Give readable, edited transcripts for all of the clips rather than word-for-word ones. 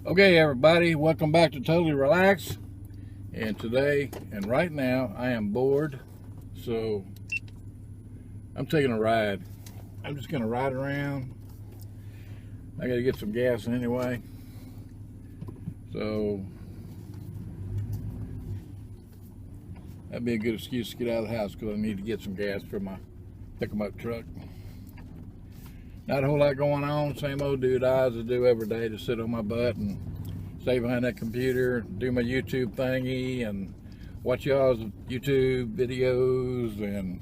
Okay, everybody, welcome back to Totally Relax. And today and right now, I am bored, so I'm taking a ride. I'm just gonna ride around. I gotta get some gas anyway, so that'd be a good excuse to get out of the house because I need to get some gas for my pick-em-up truck. Not a whole lot going on, same old dude I do every day, to sit on my butt and stay behind that computer, do my YouTube thingy, and watch y'all's YouTube videos, and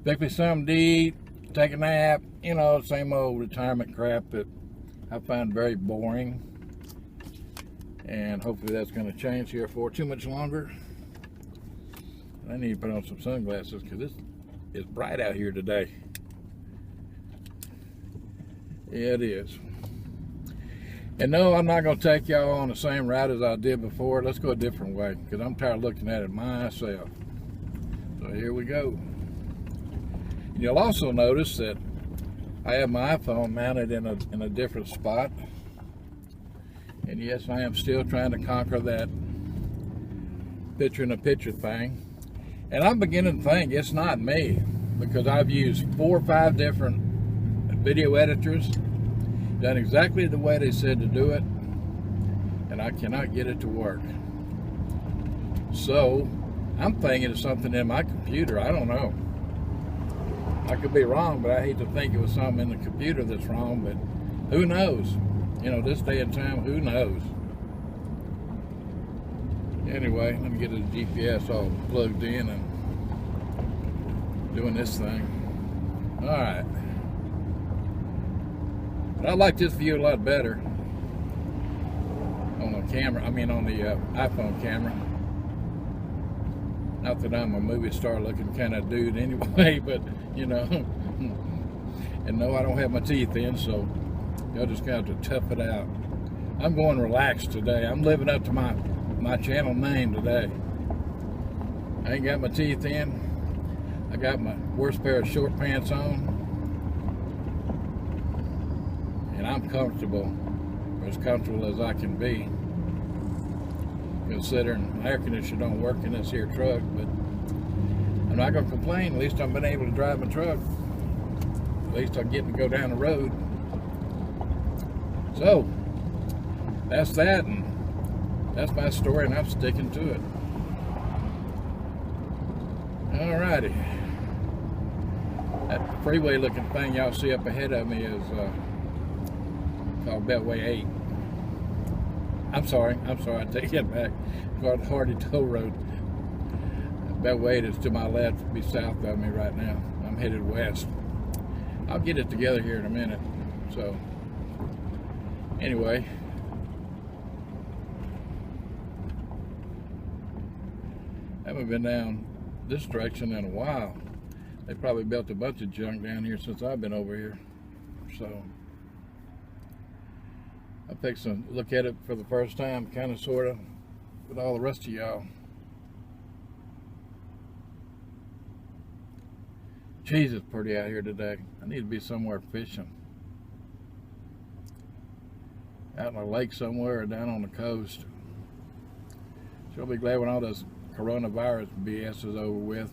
pick me something to eat, take a nap, you know, same old retirement crap that I find very boring. And hopefully that's going to change here for too much longer. I need to put on some sunglasses because it's bright out here today. Yeah, it is. And no, I'm not going to take y'all on the same route as I did before. Let's go a different way because I'm tired of looking at it myself. So here we go. And you'll also notice that I have my iPhone mounted in a different spot. And yes, I am still trying to conquer that picture-in-a-picture thing. And I'm beginning to think it's not me, because I've used 4 or 5 different video editors, done exactly the way they said to do it, and I cannot get it to work. So I'm thinking it's something in my computer. I don't know. I could be wrong, but I hate to think it was something in the computer that's wrong, but who knows? You know, this day and time, who knows? Anyway, let me get the GPS all plugged in and doing this thing. All right. But I like this view a lot better on the camera. I mean, on the iPhone camera. Not that I'm a movie star looking kind of dude anyway, but you know. And no, I don't have my teeth in, so y'all just got to tough it out. I'm going relaxed today. I'm living up to my channel name today. I ain't got my teeth in. I got my worst pair of short pants on. And I'm comfortable, as comfortable as I can be, considering the air conditioner don't work in this here truck. But I'm not going to complain. At least I've been able to drive my truck. At least I'm getting to go down the road. So that's that, and that's my story, and I'm sticking to it. Alrighty. That freeway looking thing y'all see up ahead of me is called Beltway 8. I'm sorry, I take it back. Called Hardy Toll Road. Beltway 8 is to my left, be south of me right now. I'm headed west. I'll get it together here in a minute. So anyway, I haven't been down this direction in a while. They probably built a bunch of junk down here since I've been over here. So I picked some look at it for the first time, kind of, sort of, with all the rest of y'all. Jeez, it's pretty out here today. I need to be somewhere fishing. Out in a lake somewhere or down on the coast. She'll be glad when all this coronavirus BS is over with.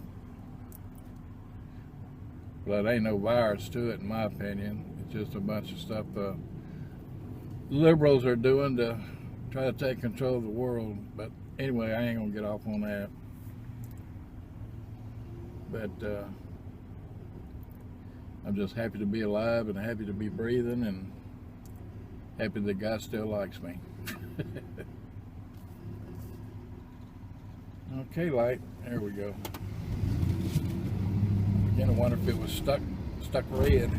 But there ain't no virus to it, in my opinion. It's just a bunch of stuff the liberals are doing to try to take control of the world. But anyway, I ain't gonna get off on that. But I'm just happy to be alive and happy to be breathing and happy that God still likes me. Okay, light. There we go. Again, I wonder if it was stuck red.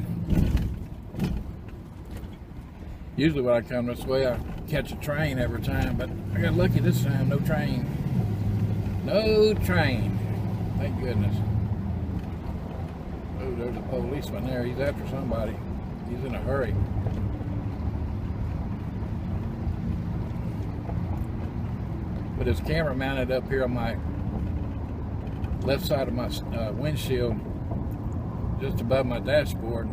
Usually when I come this way, I catch a train every time, but I got lucky this time. No train. No train. Thank goodness. Oh, there's a policeman there. He's after somebody. He's in a hurry. But his camera mounted up here on my left side of my windshield, just above my dashboard.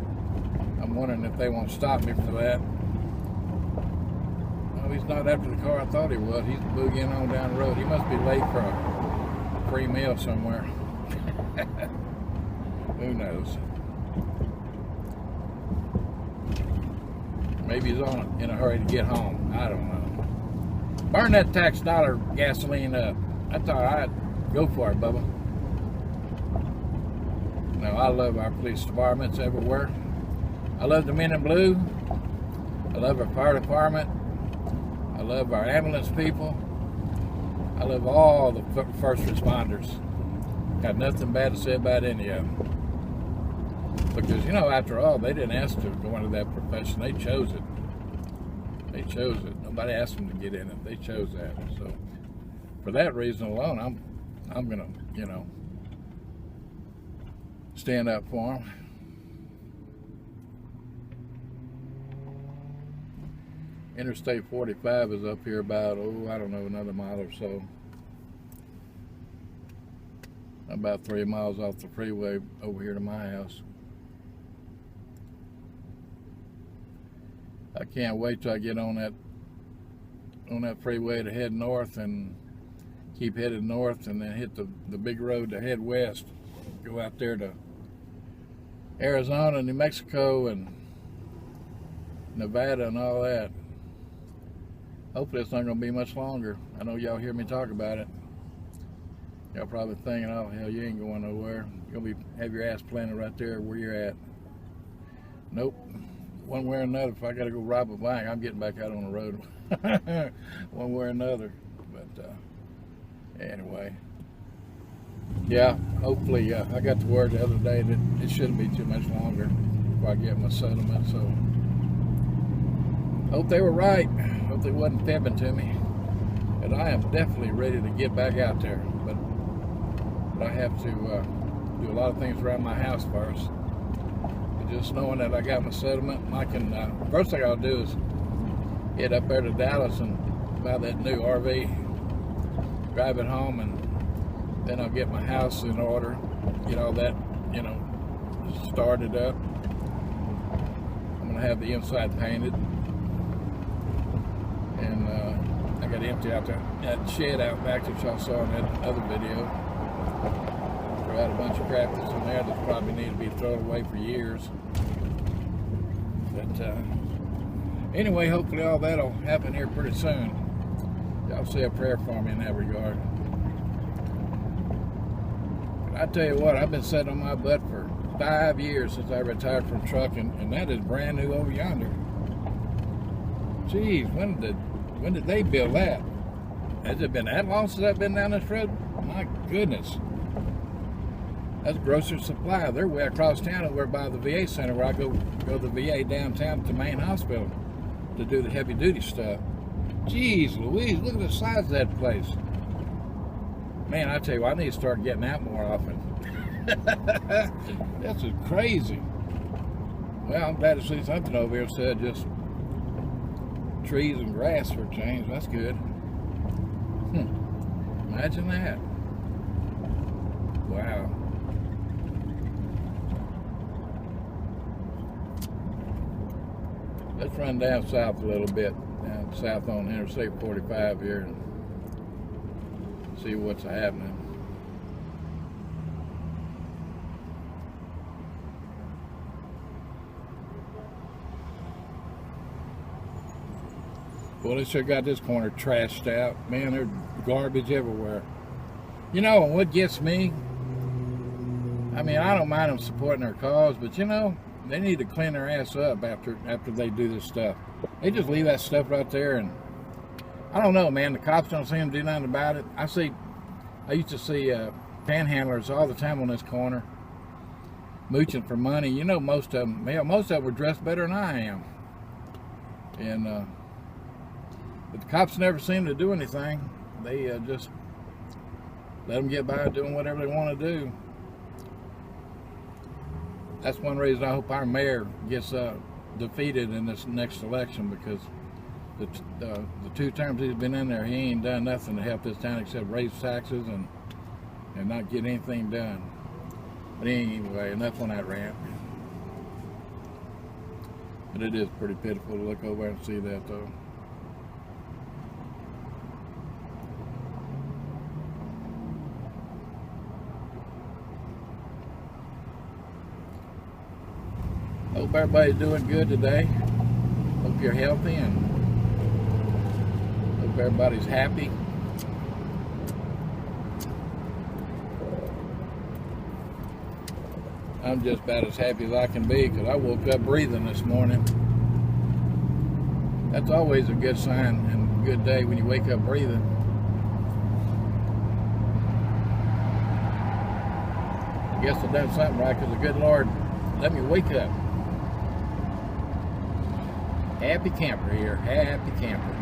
I'm wondering if they won't stop me for that. Oh, he's not after the car I thought he was. He's boogieing on down the road. He must be late for a free meal somewhere. Who knows? Maybe he's in a hurry to get home. I don't know. Burn that tax dollar gasoline up. That's all right. Go for it, Bubba. No, I love our police departments everywhere. I love the men in blue. I love our fire department. I love our ambulance people. I love all the first responders. Got nothing bad to say about any of them. Because, you know, after all, they didn't ask to go into that profession. They chose it. They chose it. Nobody asked them to get in it. They chose that. So, for that reason alone, I'm gonna, you know, stand up for them. Interstate 45 is up here about, I don't know, another mile or so. About 3 miles off the freeway over here to my house. I can't wait till I get on that freeway to head north and keep headed north and then hit the big road to head west. Go out there to Arizona, New Mexico, and Nevada and all that. Hopefully it's not going to be much longer. I know y'all hear me talk about it. Y'all probably thinking, oh hell, you ain't going nowhere. You're going to have your ass planted right there where you're at. Nope. One way or another, if I got to go rob a bank, I'm getting back out on the road. One way or another. But anyway. Yeah, hopefully, I got the word the other day that it shouldn't be too much longer before I get my settlement. So, hope they were right. Hope they wasn't fibbing to me. And I am definitely ready to get back out there. But I have to do a lot of things around my house first. But just knowing that I got my settlement, I can. First thing I'll do is head up there to Dallas and buy that new RV, drive it home, and then I'll get my house in order, get all that, you know, started up. I'm gonna have the inside painted, and I got to empty out that shed out back that y'all saw in that other video. Throw out a bunch of crap that's in there that probably need to be thrown away for years. But anyway, hopefully all that'll happen here pretty soon. Y'all say a prayer for me in that regard. I tell you what, I've been sitting on my butt for 5 years since I retired from trucking, and that is brand new over yonder. Geez, when did they build that? Has it been that long since I've been down this road? My goodness. That's Grocer Supply. They're way across town over by the VA Center where I go to the VA downtown at the main hospital to do the heavy duty stuff. Jeez Louise, look at the size of that place. Man, I tell you what, I need to start getting out more often. That's just crazy. Well, I'm glad to see something over here instead of just trees and grass for a change. That's good. Imagine that. Wow. Let's run down south a little bit, down south on Interstate 45 here, and see what's happening. Well, they sure got this corner trashed out. Man, there's garbage everywhere. You know, what gets me? I mean, I don't mind them supporting their cause, but you know, they need to clean their ass up after they do this stuff. They just leave that stuff right there, and I don't know, man. The cops don't seem to do nothing about it. I used to see panhandlers all the time on this corner, mooching for money. You know, most of them were dressed better than I am, and but the cops never seem to do anything. They just let them get by doing whatever they want to do. That's one reason I hope our mayor gets defeated in this next election, because the 2 terms he's been in there, he ain't done nothing to help this town except raise taxes and not get anything done. But anyway, enough on that rant. But it is pretty pitiful to look over and see that, though. Hope everybody's doing good today. Hope you're healthy and hope everybody's happy. I'm just about as happy as I can be because I woke up breathing this morning. That's always a good sign and a good day when you wake up breathing. I guess I've done something right because the good Lord let me wake up. Happy camper here, happy camper.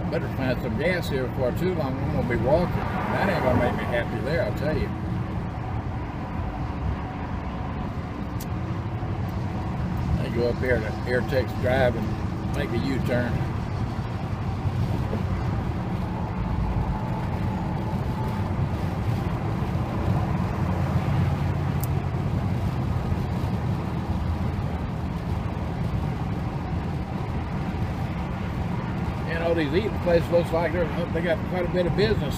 Better find some gas here before too long. I'm gonna be walking. That ain't gonna make me happy there, I'll tell you. I go up here to Airtex Drive and make a U-turn. These eating places looks like they got quite a bit of business.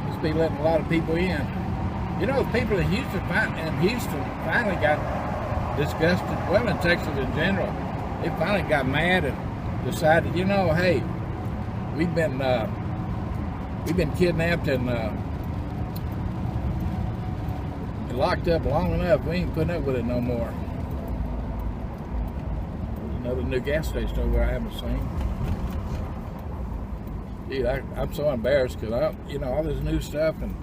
Must be letting a lot of people in. You know, the people in Houston finally got disgusted. Well, in Texas in general, they finally got mad and decided, you know, hey, we've been kidnapped and locked up long enough. We ain't putting up with it no more. There's another new gas station over there I haven't seen. Dude, I'm so embarrassed because you know, all this new stuff, and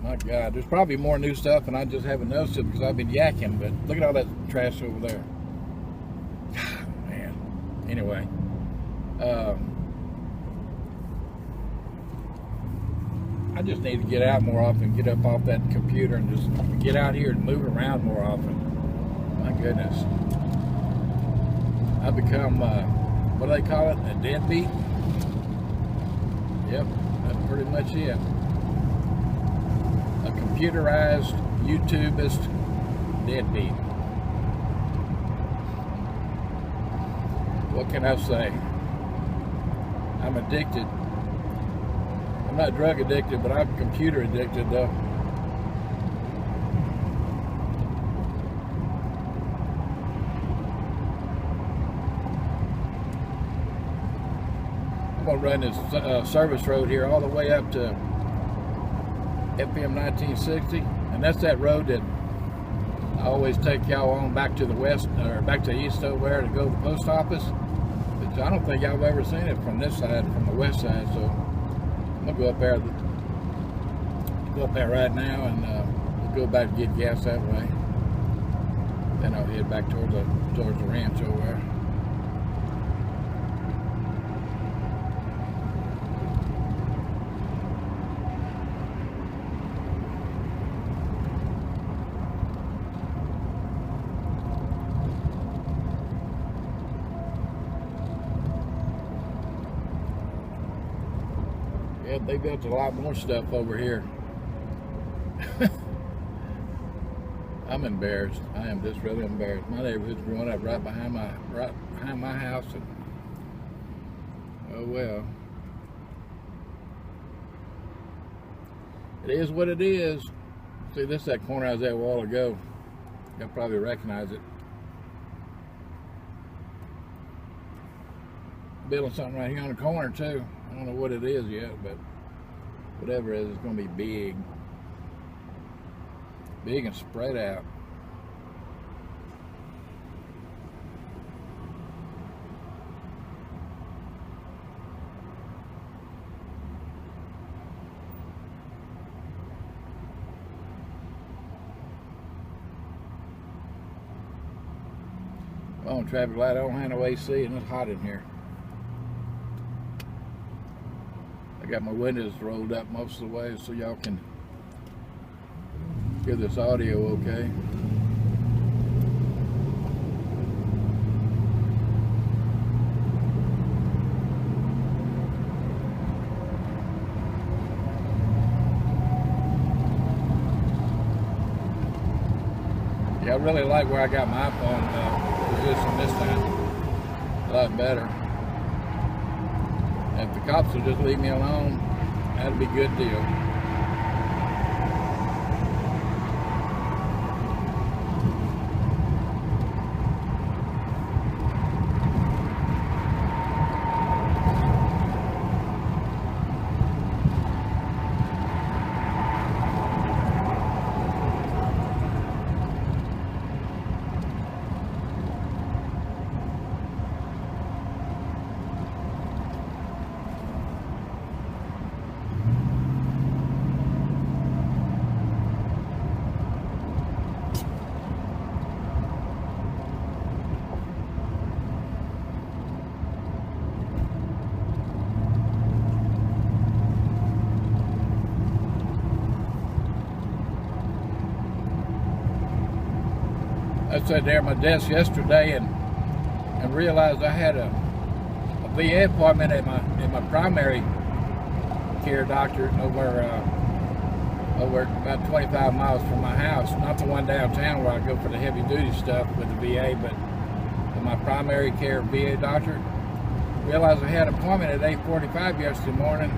my God, there's probably more new stuff and I just haven't noticed it because I've been yakking, but look at all that trash over there. God, man. Anyway, I just need to get out more often, get up off that computer and just get out here and move around more often. My goodness. I've become, what do they call it, a deadbeat? Yep, that's pretty much it. A computerized YouTubeist deadbeat. What can I say? I'm addicted. I'm not drug addicted, but I'm computer addicted though. I'm gonna run this service road here all the way up to FM 1960, and that's that road that I always take y'all on back to the west or back to the east over there to go to the post office. But I don't think y'all have ever seen it from this side, from the west side. So I'm gonna go up there right now, and we'll go back and get gas that way. Then I'll head back towards the ranch over there. Yeah, they built a lot more stuff over here. I'm embarrassed. I am just really embarrassed. My neighborhood's growing up right behind my house, and oh well. It is what it is. See, this is that corner I was at a while ago. You'll probably recognize it. Building something right here on the corner too. I don't know what it is yet, but whatever it is, it's going to be big. Big and spread out. On traffic light, I don't have no AC and it's hot in here. I got my windows rolled up most of the way so y'all can hear this audio okay. really like where I got my iPhone position this time. A lot better. If the cops will just leave me alone, that'd be a good deal. I sat there at my desk yesterday and realized I had a VA appointment at my primary care doctor over about 25 miles from my house. Not the one downtown where I go for the heavy duty stuff with the VA, but my primary care VA doctor. Realized I had an appointment at 8:45 yesterday morning,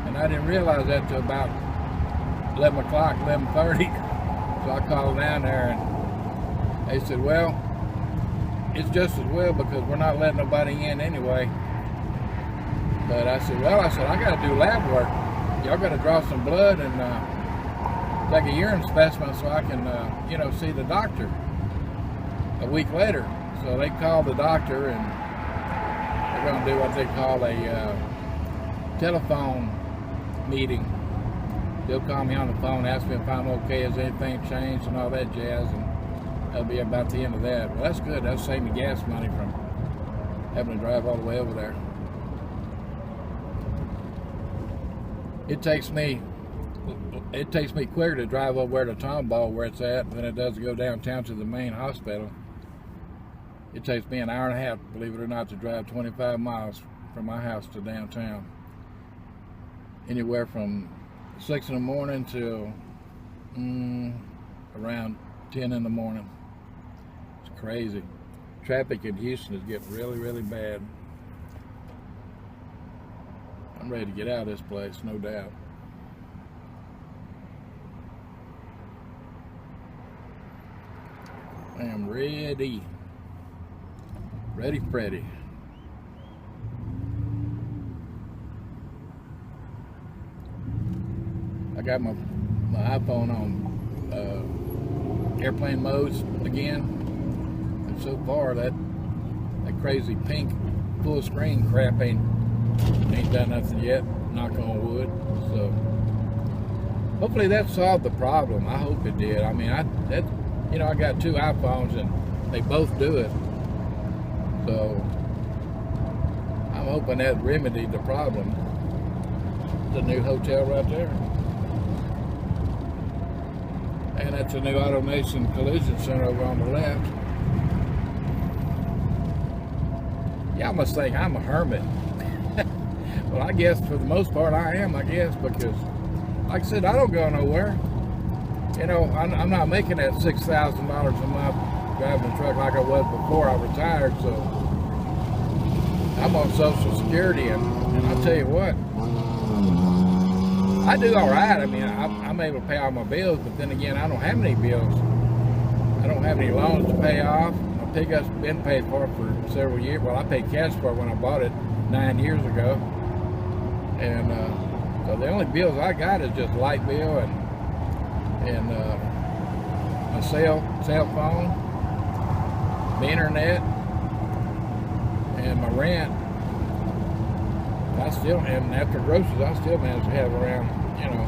and I didn't realize that till about 11 o'clock, 11:30. So I called down there, and they said, well, it's just as well because we're not letting nobody in anyway. But I said, well, I got to do lab work. Y'all got to draw some blood and take a urine specimen so I can, you know, see the doctor a week later. So they called the doctor, and they're going to do what they call a telephone meeting. They'll call me on the phone, ask me if I'm okay, has anything changed and all that jazz. And that'll be about the end of that. Well, that's good. That'll save me gas money from having to drive all the way over there. It takes me quicker to drive over where the Tomball where it's at than it does to go downtown to the main hospital. It takes me an hour and a half, believe it or not, to drive 25 miles from my house to downtown. Anywhere from 6 in the morning till around 10 in the morning. It's crazy. Traffic in Houston is getting really, really bad. I'm ready to get out of this place, no doubt. I am ready. Ready, Freddy. I got my iPhone on airplane modes again, and so far that crazy pink full screen crap ain't done nothing yet, knock on wood. So hopefully that solved the problem. I hope it did. I mean, you know, I got two iPhones and they both do it, so I'm hoping that remedied the problem. The new hotel right there. And that's a new Automation Collision Center over on the left. Y'all must think I'm a hermit. Well, I guess for the most part I am, I guess, because like I said, I don't go nowhere. You know, I'm not making that $6,000 a month driving a truck like I was before I retired, so I'm on Social Security, and I'll tell you what, I do all right. I mean, I'm able to pay all my bills, but then again, I don't have any bills. I don't have any loans to pay off. My pickup's been paid for several years. Well, I paid cash for it when I bought it 9 years ago. And so the only bills I got is just light bill and my cell phone, the internet, and my rent. And after groceries, I still manage to have around, you know,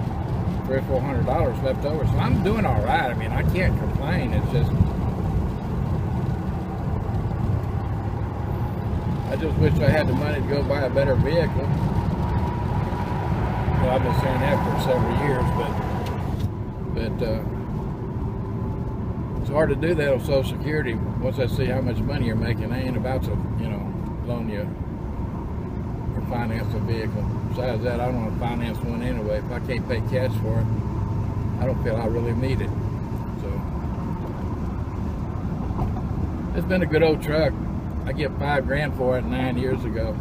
$300 or $400 left over. So I'm doing all right. I mean, I can't complain. It's just, I just wish I had the money to go buy a better vehicle. Well, I've been saying that for several years, but it's hard to do that on Social Security. Once I see how much money you're making, I ain't about to, you know, loan you or finance a vehicle. Besides that, I don't want to finance one anyway. If I can't pay cash for it, I don't feel I really need it. So It's been a good old truck. I get $5 grand for it 9 years ago.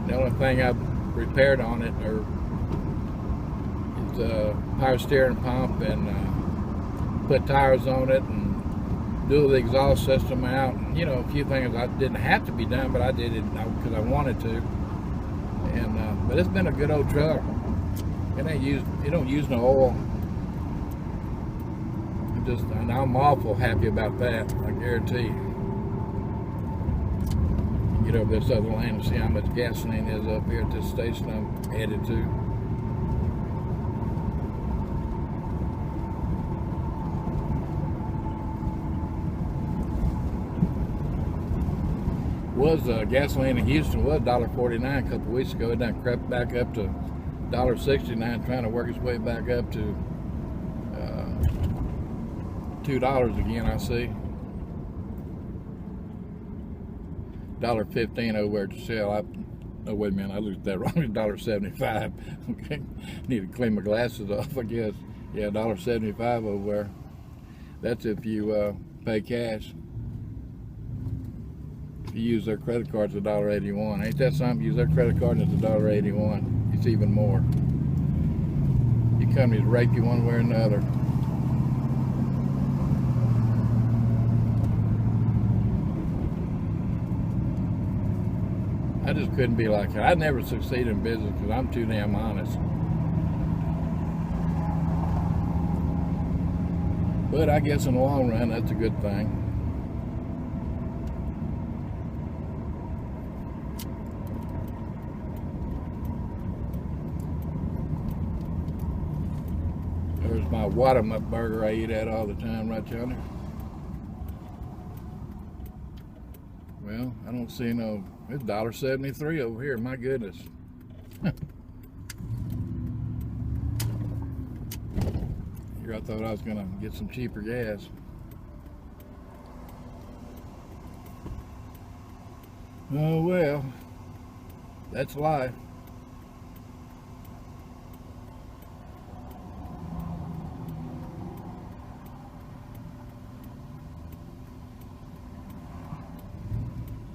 The only thing I've repaired on it is the power steering pump and put tires on it and do the exhaust system out. You know, a few things I didn't have to be done, but I did it because I wanted to. And but it's been a good old truck. It don't use no oil. And I'm awful happy about that, I guarantee you. Get over this other lane and see how much gasoline is up here at this station I'm headed to. Gasoline in Houston was $1.49 a couple weeks ago. It done crept back up to $1.69, trying to work its way back up to $2 again, I see. $1.15 over at Shell. Oh, wait a minute, I looked that wrong. It's $1.75. Okay, need to clean my glasses off, I guess. Yeah, $1.75 over there. That's if you pay cash. If you use their credit cards, it's $1.81. Ain't that something? Use their credit card and it's $1.81. It's even more. You companies rape you one way or another. I just couldn't be like that. I'd never succeed in business because I'm too damn honest. But I guess in the long run, that's a good thing. There's my Watermuck burger I eat at all the time right yonder. Well, I don't see no. It's $1.73 over here. My goodness. Here, I thought I was gonna get some cheaper gas. Oh well, that's life.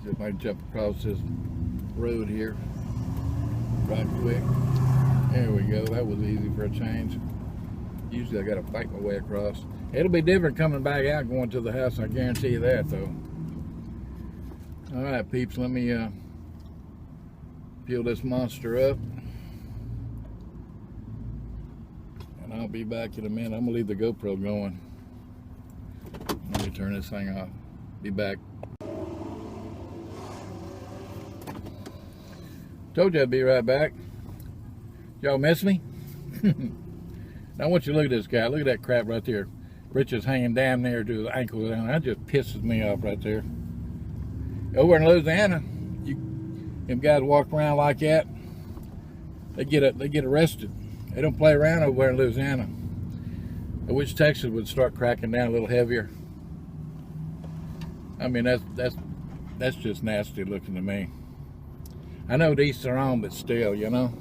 If I jump across this road here right quick. There we go. That was easy for a change. Usually I gotta fight my way across. It'll be different coming back out going to the house, I guarantee you that though. Alright peeps, let me peel this monster up. And I'll be back in a minute. I'm gonna leave the GoPro going. Let me turn this thing off. Be back. Told you I'd be right back. Y'all miss me? Now I want you to look at this guy. Look at that crap right there. Britches hanging down there to his ankles down. That just pisses me off right there. Over in Louisiana, them guys walk around like that, they get arrested. They don't play around over there in Louisiana. I wish Texas would start cracking down a little heavier. I mean, that's just nasty looking to me. I know to each their own, but still, you know.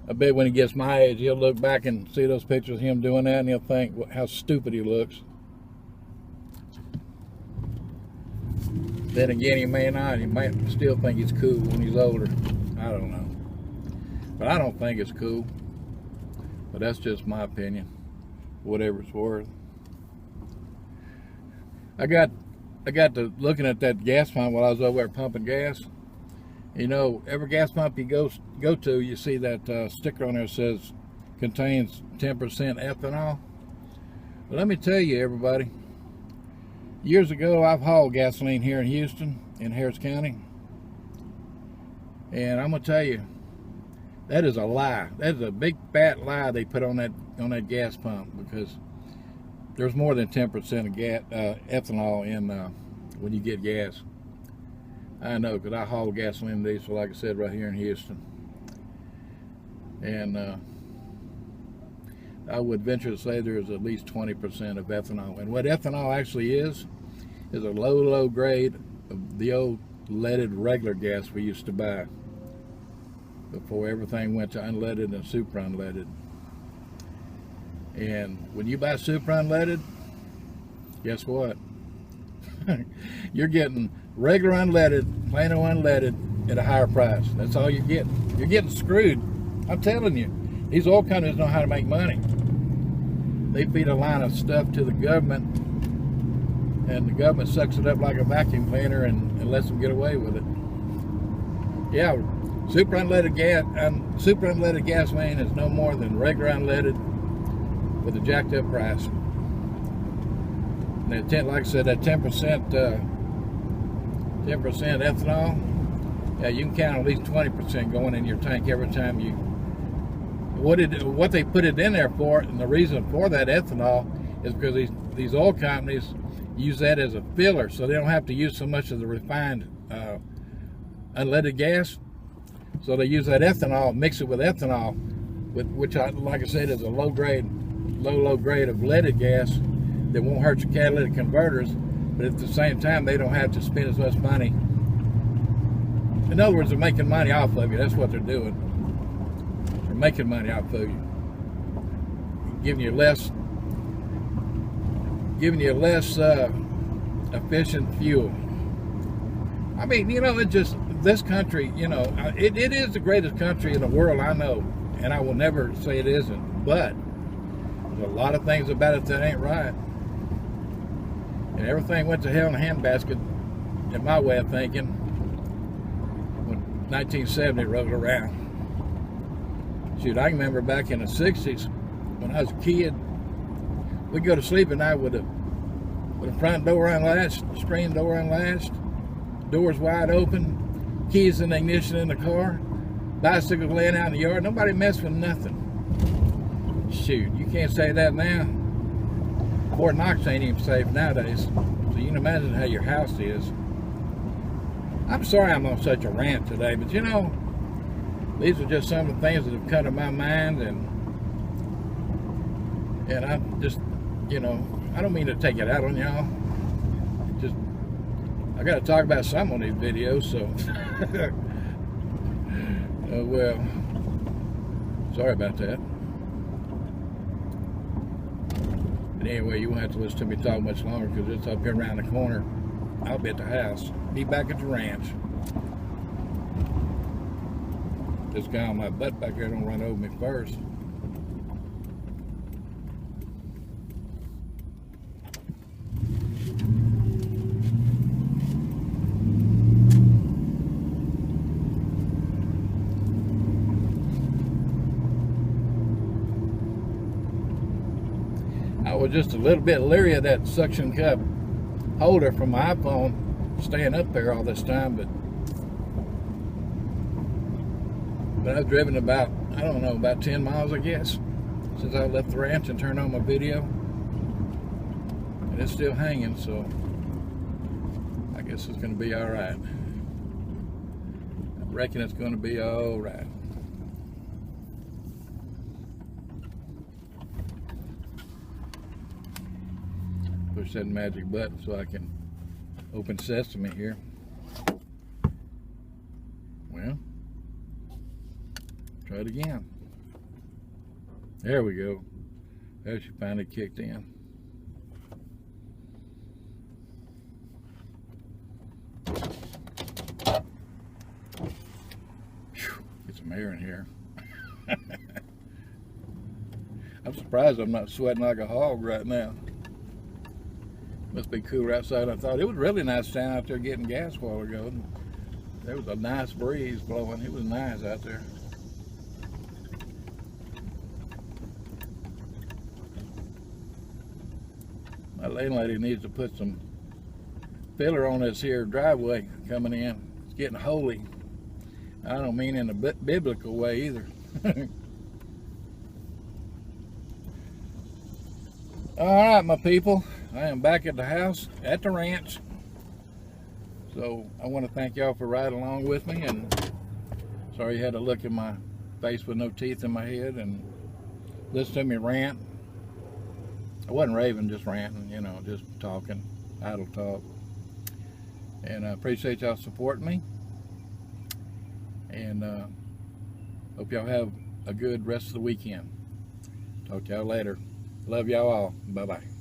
I bet when he gets my age, he'll look back and see those pictures of him doing that, and he'll think how stupid he looks. Then again, he may not. He might still think he's cool when he's older. I don't know. But I don't think it's cool. But that's just my opinion. Whatever it's worth. I got to looking at that gas pump while I was over there pumping gas. You know, every gas pump you go to, you see that sticker on there that says contains 10% ethanol. Well, let me tell you, everybody. Years ago, I've hauled gasoline here in Houston, in Harris County, and I'm gonna tell you, that is a lie. That is a big fat lie they put on that gas pump, because there's more than 10% of ethanol in when you get gas. I know, because I haul gasoline and diesel, like I said, right here in Houston. And I would venture to say there's at least 20% of ethanol. And what ethanol actually is a low grade of the old leaded regular gas we used to buy. before everything went to unleaded and super unleaded. And when you buy super unleaded, guess what? You're getting regular unleaded, plain old unleaded at a higher price. That's all you're getting. You're getting screwed. I'm telling you, these oil companies know how to make money. They feed a line of stuff to the government, and the government sucks it up like a vacuum cleaner and lets them get away with it. Yeah, super unleaded gasoline is no more than regular unleaded with a jacked up price. And that like I said, that 10% ethanol, yeah, you can count at least 20% going in your tank every time you. What they put it in there for, and the reason for that ethanol is because these oil companies use that as a filler, so they don't have to use so much of the refined unleaded gas. So they use that ethanol, mix it with ethanol, which, like I said, is a low grade of leaded gas that won't hurt your catalytic converters, but at the same time they don't have to spend as much money. In other words, they're making money off of you. That's what they're doing. They're making money off of you, giving you less efficient fuel. I mean, you know, it just, this country, you know, it is the greatest country in the world, I know, and I will never say it isn't, but there's a lot of things about it that ain't right. And everything went to hell in a handbasket, in my way of thinking, when 1970 rolled around. Shoot, I can remember back in the 60s, when I was a kid, we'd go to sleep at night with the front door unlatched, screen door unlatched, doors wide open, keys in the ignition in the car, bicycles laying out in the yard, nobody messed with nothing. Shoot, you can't say that now. Fort Knox ain't even safe nowadays, so you can imagine how your house is. I'm sorry I'm on such a rant today, but you know, these are just some of the things that have come to my mind, and I just, you know, I don't mean to take it out on y'all. Just, I got to talk about some on these videos, so. Well, sorry about that. But anyway, you won't have to listen to me talk much longer because it's up here around the corner. I'll be at the house. Be back at the ranch. This guy on my butt back there don't run over me first. I was just a little bit leery of that suction cup holder from my iPhone staying up there all this time, but I've driven about, I don't know, about 10 miles, I guess, since I left the ranch and turned on my video, and it's still hanging, so I guess it's going to be all right. I reckon it's going to be all right. Push that magic button so I can open sesame here. Well, try it again. There we go. There, she finally kicked in. Whew, get some air in here. I'm surprised I'm not sweating like a hog right now. Must be cooler outside than I thought. It was really nice down out there getting gas a while ago. There was a nice breeze blowing. It was nice out there. My landlady needs to put some filler on this here driveway coming in. It's getting holy. I don't mean in a biblical way either. All right, my people. I am back at the house, at the ranch. So I want to thank y'all for riding along with me, and sorry you had to look at my face with no teeth in my head and listen to me rant. I wasn't raving, just ranting, you know, just talking, idle talk. And I appreciate y'all supporting me. And Hope y'all have a good rest of the weekend. Talk to y'all later. Love y'all all. Bye-bye.